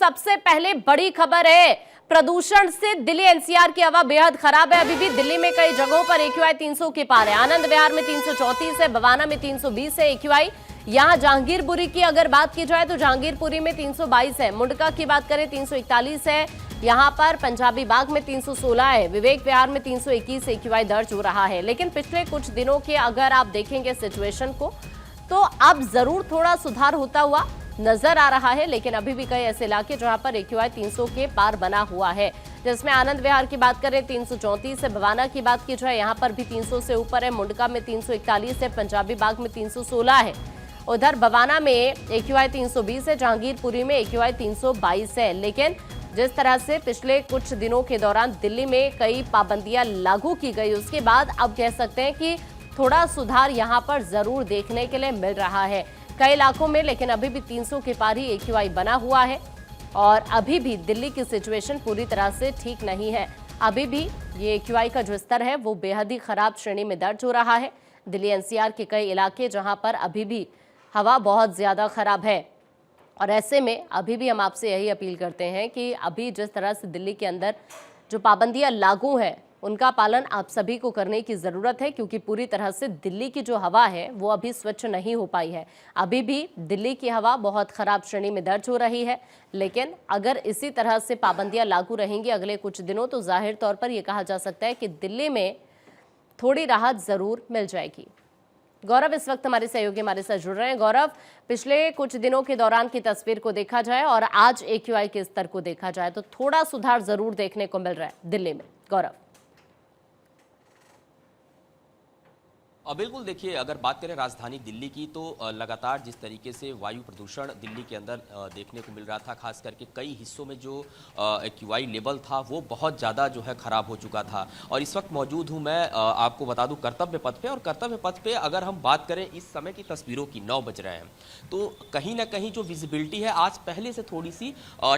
सबसे पहले बड़ी खबर है, प्रदूषण से दिल्ली एनसीआर की हवा बेहद खराब है। अभी भी दिल्ली में कई जगहों पर एक्यूआई 300 के पार है। आनंद विहार में 334 है, बवाना में 320 है एक्यूआई। यहां जहांगीरपुरी की अगर बात की जाए तो जहांगीरपुरी में 322 है, मुंडका की बात करें 341 है, यहां पर पंजाबी बाग में 316 है, विवेक विहार में 321 एक्यूआई दर्ज हो रहा है। लेकिन पिछले कुछ दिनों के अगर आप देखेंगे सिचुएशन को तो अब जरूर थोड़ा सुधार होता हुआ नजर आ रहा है, लेकिन अभी भी कई ऐसे इलाके जहां पर एक्यूआई 300 के पार बना हुआ है, जिसमें आनंद विहार की बात करें 334 है, भवाना की बात की जाए यहां पर भी 300 से ऊपर है, मुंडका में 341 है, पंजाबी बाग में 316 है, उधर भवाना में एक्यूआई 320 है, जहांगीरपुरी में एक्यूआई 322 है। लेकिन जिस तरह से पिछले कुछ दिनों के दौरान दिल्ली में कई पाबंदियां लागू की गई, उसके बाद अब कह सकते हैं कि थोड़ा सुधार यहां पर जरूर देखने के लिए मिल रहा है कई इलाकों में, लेकिन अभी भी 300 के पार ही एक्यूआई बना हुआ है और अभी भी दिल्ली की सिचुएशन पूरी तरह से ठीक नहीं है। अभी भी ये एक्यूआई का जो स्तर है वो बेहद ही खराब श्रेणी में दर्ज हो रहा है। दिल्ली एनसीआर के कई इलाके जहां पर अभी भी हवा बहुत ज्यादा खराब है और ऐसे में अभी भी हम आपसे यही अपील करते हैं कि अभी जिस तरह से दिल्ली के अंदर जो पाबंदियां लागू हैं उनका पालन आप सभी को करने की जरूरत है, क्योंकि पूरी तरह से दिल्ली की जो हवा है वो अभी स्वच्छ नहीं हो पाई है। अभी भी दिल्ली की हवा बहुत खराब श्रेणी में दर्ज हो रही है, लेकिन अगर इसी तरह से पाबंदियां लागू रहेंगी अगले कुछ दिनों तो जाहिर तौर पर यह कहा जा सकता है कि दिल्ली में थोड़ी राहत जरूर मिल जाएगी। गौरव इस वक्त हमारे सहयोगी हमारे साथ जुड़ रहे हैं। गौरव, पिछले कुछ दिनों के दौरान की तस्वीर को देखा जाए और आज एक्यूआई के स्तर को देखा जाए तो थोड़ा सुधार जरूर देखने को मिल रहा है दिल्ली में। गौरव, बिल्कुल, देखिए अगर बात करें राजधानी दिल्ली की तो लगातार जिस तरीके से वायु प्रदूषण दिल्ली के अंदर देखने को मिल रहा था, खास करके कई हिस्सों में जो एक्यूआई लेवल था वो बहुत ज़्यादा जो है ख़राब हो चुका था। और इस वक्त मौजूद हूँ मैं आपको बता दूं कर्तव्य पथ पे, और कर्तव्य पथ पे अगर हम बात करें इस समय की तस्वीरों की 9 बज रहे हैं तो कहीं ना कहीं जो विजिबिलिटी है आज पहले से थोड़ी सी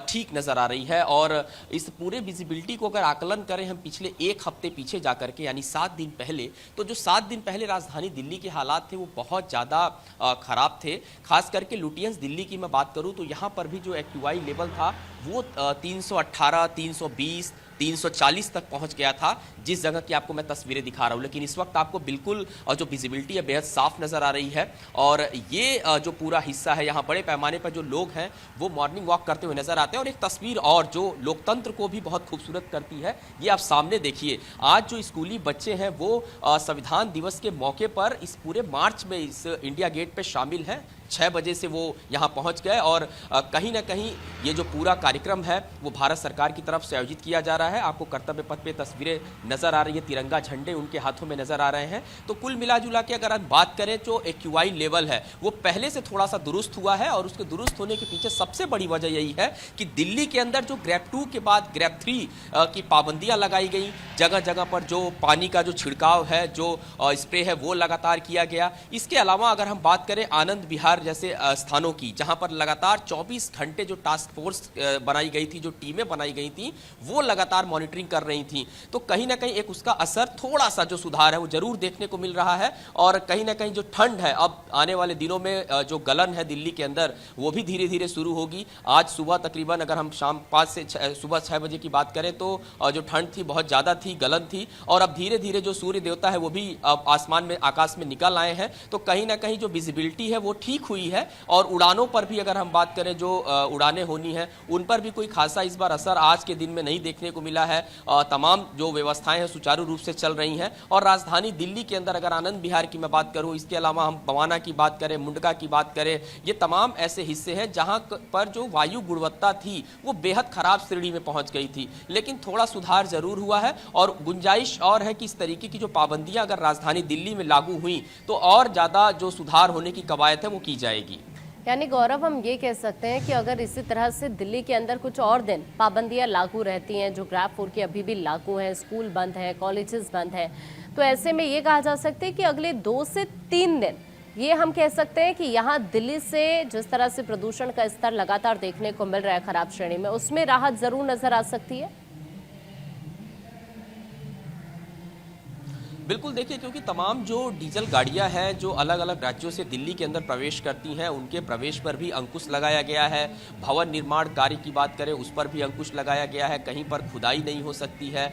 ठीक नज़र आ रही है। और इस पूरे विजिबिलिटी को अगर आकलन करें हम पिछले एक हफ्ते पीछे जा करके यानी 7 दिन पहले, तो जो 7 दिन पहले राजधानी दिल्ली के हालात थे वो बहुत ज़्यादा खराब थे। खास करके लुटियंस दिल्ली की मैं बात करूं तो यहाँ पर भी जो एक्यूआई लेवल था वो 318, 320, 340 तक पहुंच गया था, जिस जगह की आपको मैं तस्वीरें दिखा रहा हूं। लेकिन इस वक्त आपको बिल्कुल जो विजिबिलिटी है बेहद साफ नजर आ रही है और ये जो पूरा हिस्सा है यहाँ बड़े पैमाने पर जो लोग हैं वो मॉर्निंग वॉक करते हुए नजर आते हैं। और एक तस्वीर और जो लोकतंत्र को भी बहुत खूबसूरत करती है ये आप सामने देखिए, आज जो स्कूली बच्चे हैं वो संविधान दिवस के मौके पर इस पूरे मार्च में इस इंडिया गेट पर शामिल हैं। 6 बजे से वो यहाँ पहुँच गए और कहीं ना कहीं ये जो पूरा कार्यक्रम है वो भारत सरकार की तरफ से आयोजित किया जा रहा है। आपको कर्तव्य पथ पे तस्वीरें नजर आ रही है, तिरंगा झंडे उनके हाथों में नजर आ रहे हैं। तो कुल मिला जुला के अगर हम बात करें जो एक्यूआई लेवल है वो पहले से थोड़ा सा दुरुस्त हुआ है और उसके दुरुस्त होने के पीछे सबसे बड़ी वजह यही है कि दिल्ली के अंदर जो ग्रेप 2 के बाद ग्रेप 3 की पाबंदियां लगाई गई, जगह जगह पर जो पानी का जो छिड़काव है, जो स्प्रे है वो लगातार किया गया। इसके अलावा अगर हम बात करें आनंद विहार जैसे स्थानों की जहां पर लगातार 24 घंटे जो टास्क फोर्स बनाई गई थी, जो टीमें बनाई गई थी वो लगातार मॉनिटरिंग कर रही थी, तो कहीं ना कहीं एक उसका असर थोड़ा सा जो सुधार है वो जरूर देखने को मिल रहा है। और कहीं ना कहीं जो ठंड है अब आने वाले दिनों में जो गलन है दिल्ली के अंदर वो भी धीरे धीरे शुरू होगी। आज सुबह तकरीबन अगर हम शाम 5 से सुबह 6 बजे की बात करें तो जो ठंड थी बहुत ज्यादा थी, गलन थी, और अब धीरे धीरे जो सूर्य देवता है वो भी अब आसमान में आकाश में निकल आए हैं। तो कहीं ना कहीं जो विजिबिलिटी है वो ठीक हुई है और उड़ानों पर भी अगर हम बात करें जो उड़ानें होनी है उन पर भी कोई खासा इस बार असर आज के दिन में नहीं देखने को मिला है। तमाम जो व्यवस्थाएं हैं सुचारू रूप से चल रही हैं। और राजधानी दिल्ली के अंदर अगर आनंद विहार की मैं बात करूं, इसके अलावा हम बवाना की बात करें, मुंडका की बात करें, ये तमाम ऐसे हिस्से हैं जहां पर जो वायु गुणवत्ता थी वो बेहद खराब श्रेणी में पहुंच गई थी। लेकिन थोड़ा सुधार जरूर हुआ है और गुंजाइश और है कि इस तरीके की जो पाबंदियां अगर राजधानी दिल्ली में लागू हुई तो और ज्यादा जो सुधार होने की कवायद है वो की जाएगी। यानी गौरव, हम ये कह सकते हैं कि अगर इसी तरह से दिल्ली के अंदर कुछ और दिन पाबंदियां लागू रहती हैं, जो ग्रेप 4 की अभी भी लागू हैं, स्कूल बंद हैं, कॉलेजेस बंद हैं, तो ऐसे में ये कहा जा सकता है कि अगले 2 से 3 दिन ये हम कह सकते हैं कि यहाँ दिल्ली से जिस तरह से प्रदूषण का स्तर लगातार देखने को मिल रहा है खराब श्रेणी में, उसमें राहत जरूर नजर आ सकती है। बिल्कुल देखिए, क्योंकि तमाम जो डीजल गाड़ियां हैं जो अलग अलग राज्यों से दिल्ली के अंदर प्रवेश करती हैं, उनके प्रवेश पर भी अंकुश लगाया गया है। भवन निर्माण कार्य की बात करें, उस पर भी अंकुश लगाया गया है। कहीं पर खुदाई नहीं हो सकती है।